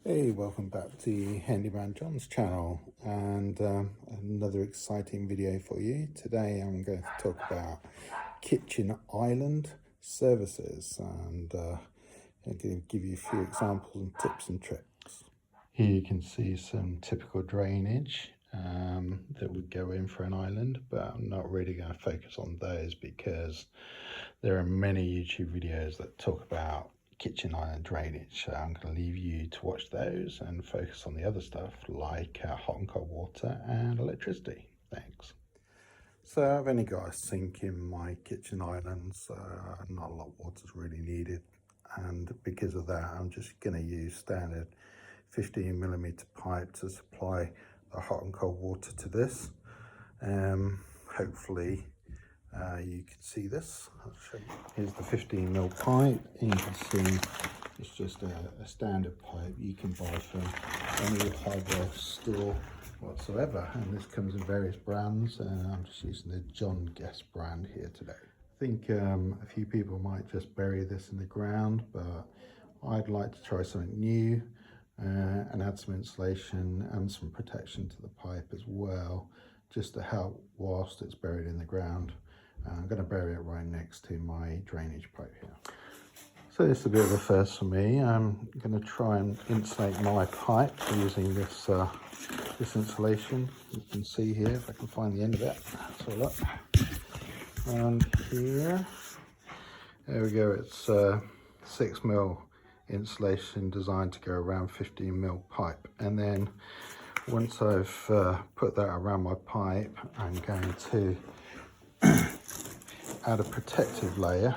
Hey, welcome back to Handyman John's channel, and another exciting video for you. Today I'm going to talk about kitchen island services, and I'm going to give you a few examples and tips and tricks. Here you can see some typical drainage that would go in for an island, but I'm not really going to focus on those because there are many YouTube videos that talk about kitchen island drainage, so I'm going to leave you to watch those and focus on the other stuff like hot and cold water and electricity. Thanks. So I've only got a sink in my kitchen islands, not a lot of water is really needed, and because of that I'm just going to use standard 15mm pipe to supply the hot and cold water to this. Hopefully you can see this. I'll show you. Here's the 15mm pipe, and you can see it's just a standard pipe you can buy from any hardware store whatsoever, and this comes in various brands, and I'm just using the John Guest brand here today. I think a few people might just bury this in the ground, but I'd like to try something new and add some insulation and some protection to the pipe as well, just to help whilst it's buried in the ground. I'm going to bury it right next to my drainage pipe here. So this is a bit of a first for me. I'm going to try and insulate my pipe using this this insulation. You can see here, if I can find the end of it. So look, and here, there we go. It's 6mm insulation designed to go around 15mm pipe, and then once I've put that around my pipe, I'm going to add a protective layer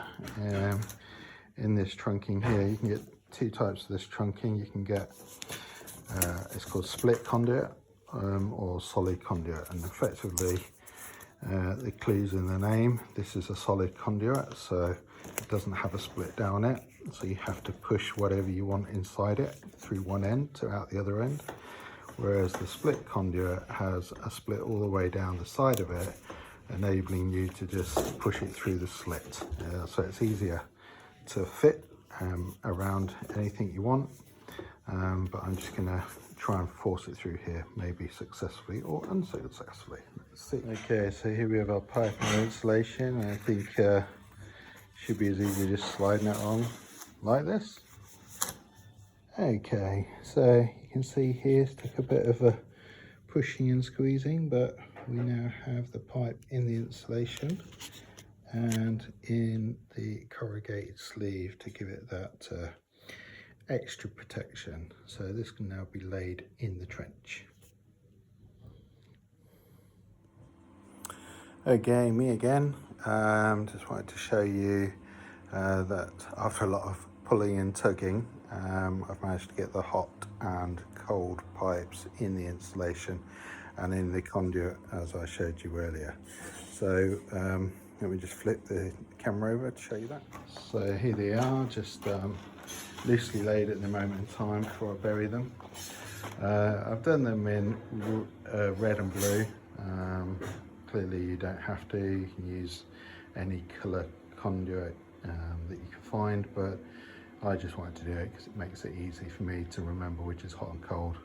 in this trunking here. You can get two types of this trunking. You can get it's called split conduit or solid conduit, and effectively the clue's in the name. This is a solid conduit, so it doesn't have a split down it, so you have to push whatever you want inside it through one end to out the other end, whereas the split conduit has a split all the way down the side of it, enabling you to just push it through the slit. So it's easier to fit around anything you want, but I'm just going to try and force it through here, maybe successfully or unsuccessfully. Let's see. Okay, so here we have our pipe and insulation, and I think should be as easy just sliding it on like this. Okay, so you can see here it's took a bit of a pushing and squeezing, but we now have the pipe in the insulation and in the corrugated sleeve to give it that extra protection. So this can now be laid in the trench. Okay, me again. Just wanted to show you that after a lot of pulling and tugging, I've managed to get the hot and cold pipes in the insulation and in the conduit as I showed you earlier. So let me just flip the camera over to show you that. So here they are, just loosely laid at the moment in time before I bury them. I've done them in red and blue. Clearly you don't have to, you can use any colour conduit that you can find, but I just wanted to do it because it makes it easy for me to remember which is hot and cold.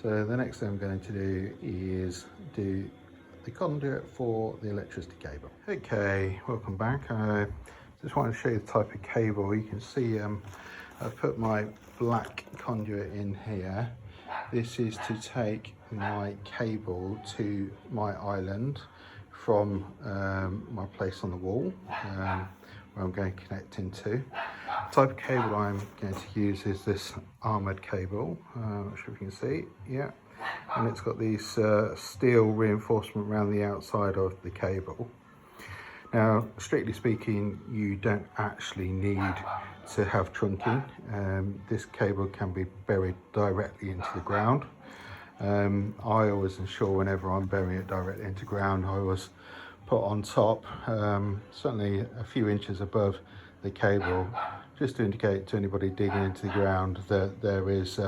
So the next thing I'm going to do is do the conduit for the electricity cable. Okay, welcome back. I just want to show you the type of cable. You can see I've put my black conduit in here. This is to take my cable to my island from my place on the wall where I'm going to connect into. The type of cable I'm going to use is this armoured cable. Not sure if you can see, yeah. And it's got these steel reinforcement around the outside of the cable. Now, strictly speaking, you don't actually need to have trunking. This cable can be buried directly into the ground. I always ensure whenever I'm burying it directly into ground, I always put on top, certainly a few inches above the cable, just to indicate to anybody digging into the ground that there is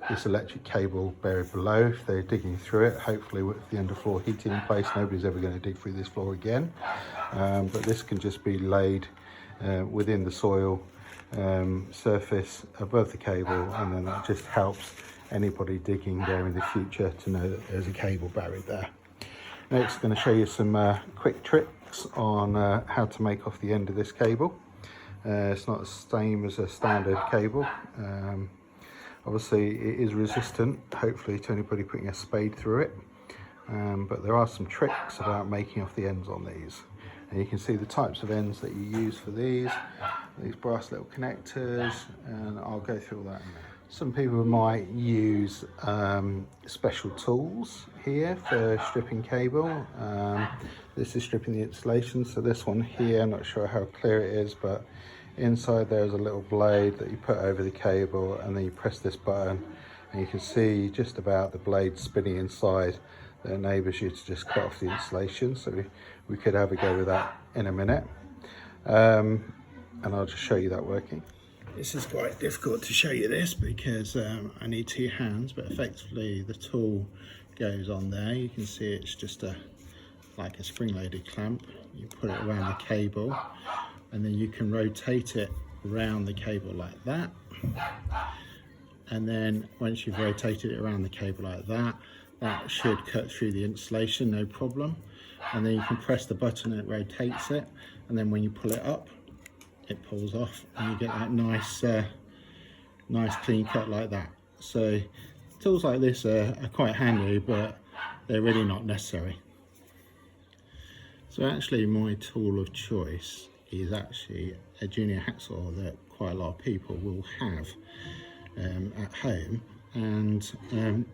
this electric cable buried below. If they're digging through it, hopefully with the underfloor heating in place, nobody's ever going to dig through this floor again. But this can just be laid within the soil surface above the cable, and then that just helps anybody digging there in the future to know that there's a cable buried there. Next, I'm going to show you some quick tricks on how to make off the end of this cable. It's not the same as a standard cable. Obviously it is resistant, hopefully, to anybody putting a spade through it, but there are some tricks about making off the ends on these. And you can see the types of ends that you use for these brass little connectors, and I'll go through all that in a minute. Some people might use special tools here for stripping cable. This is stripping the insulation, so this one here, I'm not sure how clear it is, but inside there's a little blade that you put over the cable, and then you press this button and you can see just about the blade spinning inside that enables you to just cut off the insulation. So we could have a go with that in a minute, and I'll just show you that working. This is quite difficult to show you this because I need two hands, but effectively the tool goes on there. You can see it's just like a spring-loaded clamp. You put it around the cable, and then you can rotate it around the cable like that. And then once you've rotated it around the cable like that, that should cut through the insulation, no problem. And then you can press the button and it rotates it. And then when you pull it up, it pulls off, and you get that nice, nice clean cut like that. So tools like this are quite handy, but they're really not necessary. So actually my tool of choice is actually a junior hacksaw that quite a lot of people will have at home, and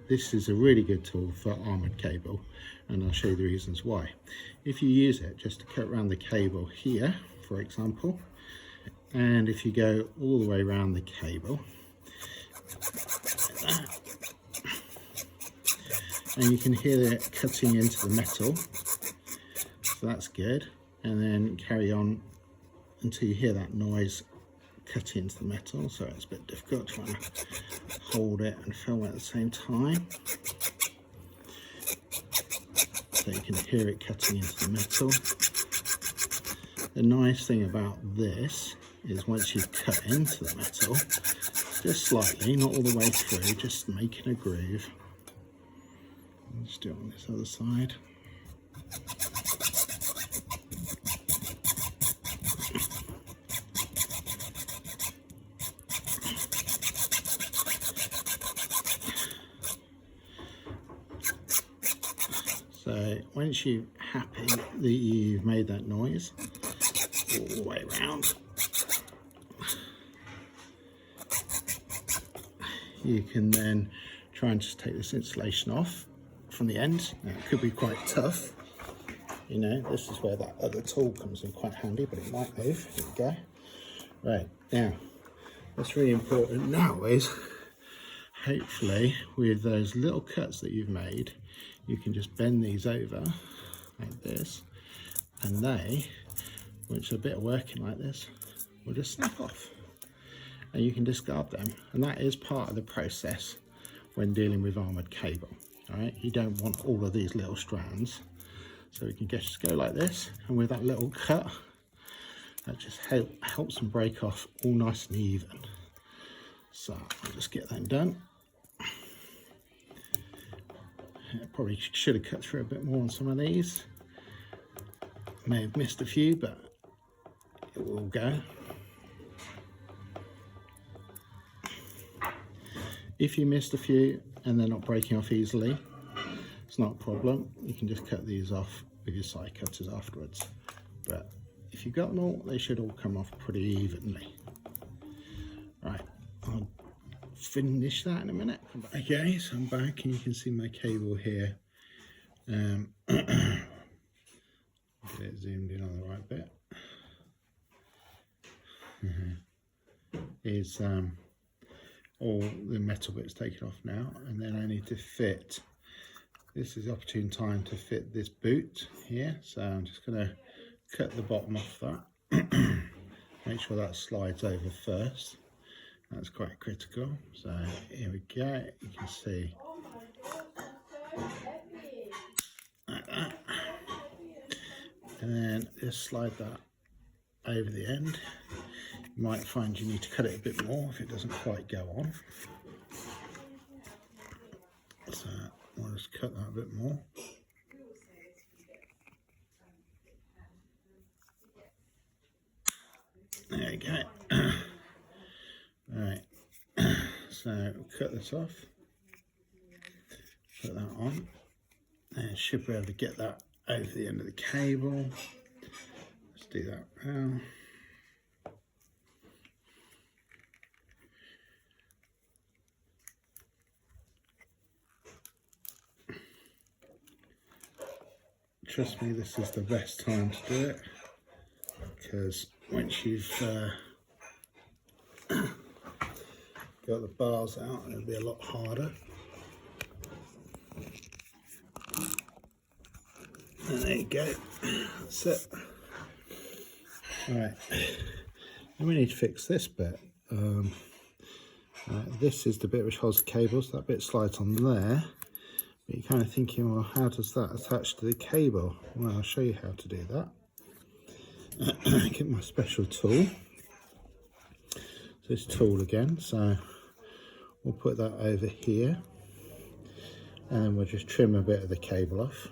this is a really good tool for armoured cable, and I'll show you the reasons why. If you use it just to cut around the cable here, for example, and if you go all the way around the cable like that, and you can hear it cutting into the metal, so that's good, and then carry on until you hear that noise cutting into the metal. So it's a bit difficult trying to hold it and film it at the same time. So you can hear it cutting into the metal. The nice thing about this is once you've cut into the metal, just slightly, not all the way through, just making a groove. Let's do it on this other side. So once you're happy that you've made that noise all the way around, you can then try and just take this insulation off from the end. Now, it could be quite tough, you know, this is where that other tool comes in quite handy, but it might move. Here we go. Right, now what's really important now is, hopefully with those little cuts that you've made, you can just bend these over like this, and they, which a bit of working like this, will just snap off, and you can discard them. And that is part of the process when dealing with armoured cable. All right, you don't want all of these little strands, so we can just go like this, and with that little cut, that just helps them break off all nice and even. So I'll just get that done. I probably should have cut through a bit more on some of these. May have missed a few, but it will go. If you missed a few and they're not breaking off easily, it's not a problem. You can just cut these off with your side cutters afterwards. But if you've got them all, they should all come off pretty evenly. Right, I'll finish that in a minute. Okay, so I'm back and you can see my cable here. Get it zoomed in on the right bit. Is all the metal bits taken off now, and then I need to fit, this is the opportune time to fit this boot here, so I'm just going to cut the bottom off that make sure that slides over first. That's quite critical. So here we go, you can see like that. And then just slide that over the end. You might find you need to cut it a bit more if it doesn't quite go on. So I'll just cut that a bit more. There we go. Right, so we'll cut this off, put that on, and should be able to get that over the end of the cable. Let's do that now. Trust me, this is the best time to do it, because once you've got the bars out, it'll be a lot harder. And there you go, that's it. Right, then we need to fix this bit. This is the bit which holds the cables. That bit slides on there. But you're kind of thinking, well, how does that attach to the cable? Well, I'll show you how to do that. Get my special tool. This tool again, so we'll put that over here, and then we'll just trim a bit of the cable off,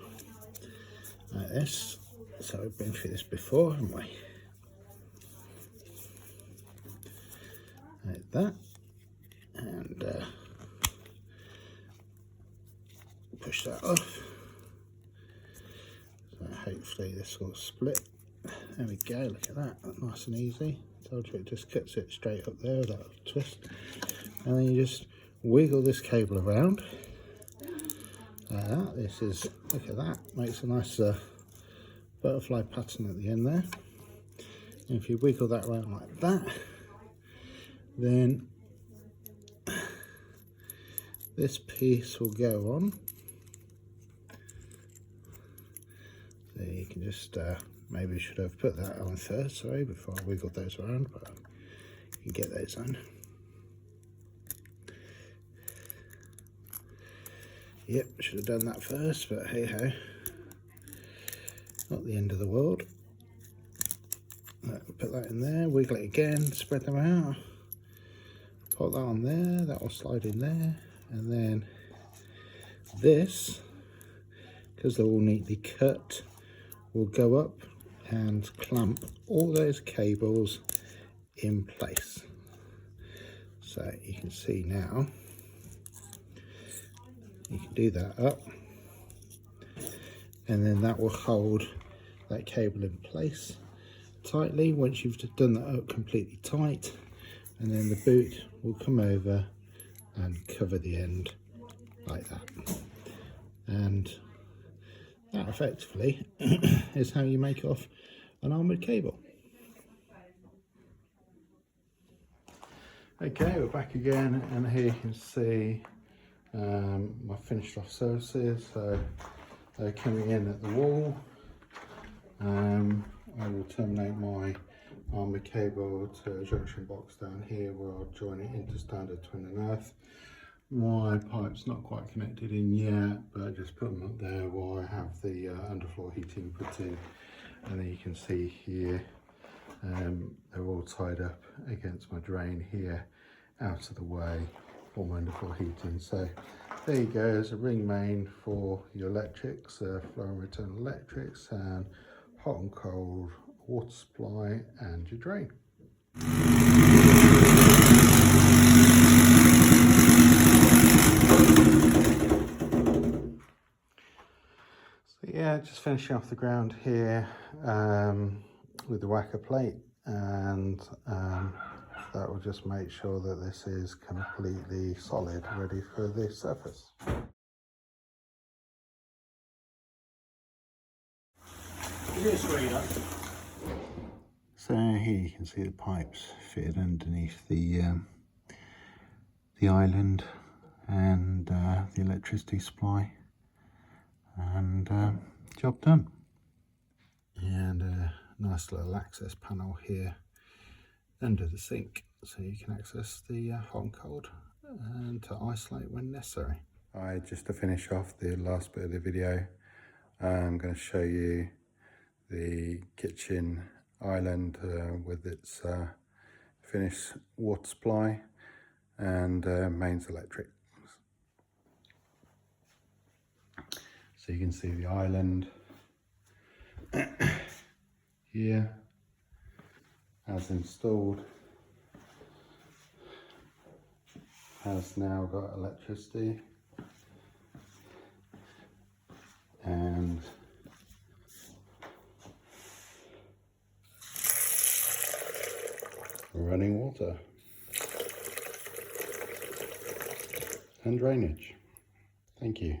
like this. So we've been through this before, haven't we? Like that, and push that off. So hopefully this will split. There we go, look at that, nice and easy. Told you it just cuts it straight up there with that little twist. And then you just wiggle this cable around. Like that. This is, look at that, makes a nice butterfly pattern at the end there. And if you wiggle that around like that, then this piece will go on. So you can just maybe I should have put that on first, sorry, before I wiggled those around, but you can get those on. Yep, should have done that first, but hey ho, not the end of the world. Put that in there, wiggle it again, spread them out, put that on there, that will slide in there, and then this, because they're all neatly cut, will go up and clamp all those cables in place. So you can see now, you can do that up, and then that will hold that cable in place tightly once you've done that up completely tight, and then the boot will come over and cover the end like that. And that effectively is how you make off an armoured cable. Okay, we're back again, and here you can see my finished off surfaces. So they're coming in at the wall. I will terminate my armoured cable to a junction box down here where I'll join it into standard twin and earth. My pipe's not quite connected in yet, but I just put them up there while I have the underfloor heating put in. And then you can see here, they're all tied up against my drain here, out of the way for my underfloor heating. So there you go, there's a ring main for your electrics, flow and return electrics, and hot and cold water supply, and your drain. Yeah, just finishing off the ground here with the whacker plate, and that will just make sure that this is completely solid, ready for the surface. So here you can see the pipes fitted underneath the island and the electricity supply. And job done. And a nice little access panel here under the sink, so you can access the hot and cold and to isolate when necessary. Just to finish off the last bit of the video, I'm going to show you the kitchen island with its finished water supply and mains electric. So you can see the island here as installed, has now got electricity and running water and drainage. Thank you.